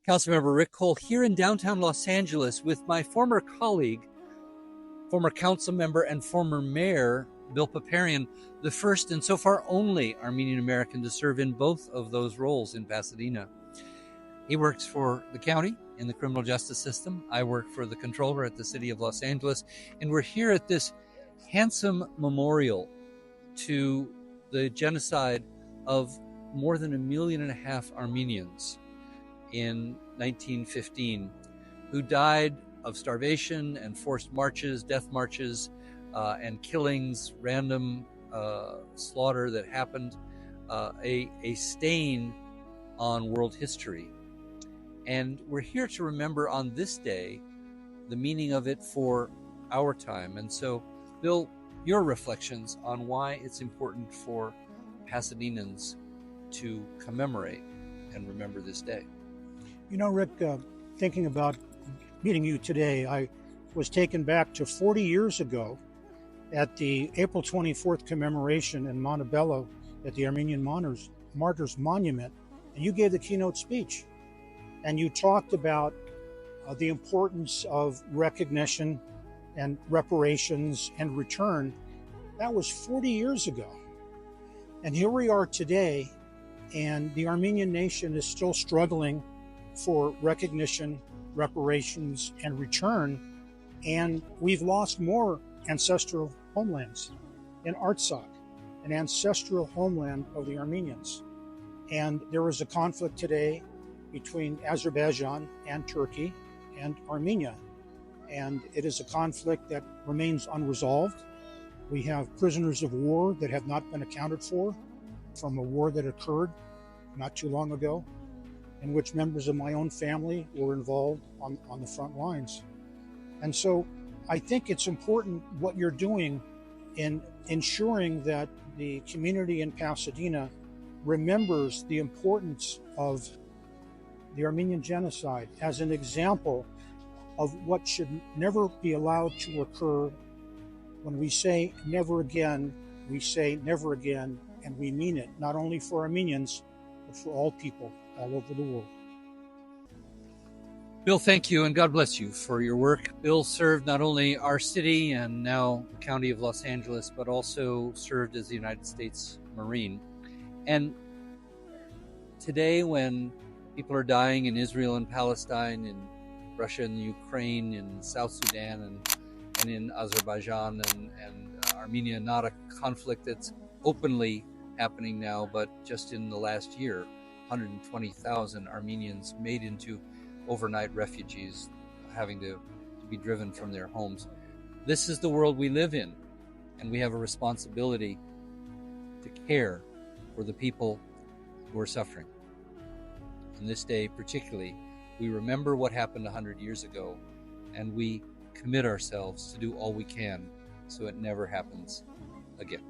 Councilmember Rick Cole here in downtown Los Angeles with my former colleague, former council member and former mayor, Bill Paparian, the first and so far only Armenian American to serve in both of those roles in Pasadena. He works for the county in the criminal justice system. I work for the controller at the city of Los Angeles. And we're here at this handsome memorial to the genocide of more than 1.5 million Armenians in 1915 who died of starvation and forced marches, death marches, and killings, random slaughter that happened, a stain on world history. And we're here to remember on this day the meaning of it for our time. And so, Bill, your reflections on why it's important for Pasadenans to commemorate and remember this day. You know, Rick, thinking about meeting you today, I was taken back to 40 years ago at the April 24th commemoration in Montebello at the Armenian Martyrs Monument, and you gave the keynote speech. And you talked about the importance of recognition and reparations and return. That was 40 years ago. And here we are today, and the Armenian nation is still struggling for recognition, reparations, and return. And we've lost more ancestral homelands in Artsakh, an ancestral homeland of the Armenians. And there is a conflict today between Azerbaijan and Turkey and Armenia. And it is a conflict that remains unresolved. We have prisoners of war that have not been accounted for from a war that occurred not too long ago, in which members of my own family were involved on the front lines. And so I think it's important what you're doing in ensuring that the community in Pasadena remembers the importance of the Armenian genocide as an example of what should never be allowed to occur. When we say never again, we say never again, and we mean it, not only for Armenians, but for all people all over the world. Bill, thank you, and God bless you for your work. Bill served not only our city and now the county of Los Angeles, but also served as the United States Marine. And today, when people are dying in Israel and Palestine, in Russia and Ukraine, in South Sudan, and in Azerbaijan and Armenia, not a conflict that's openly happening now, but just in the last year, 120,000 Armenians made into overnight refugees, having to be driven from their homes. This is the world we live in, and we have a responsibility to care for the people who are suffering. On this day particularly, we remember what happened 100 years ago, and we commit ourselves to do all we can so it never happens again.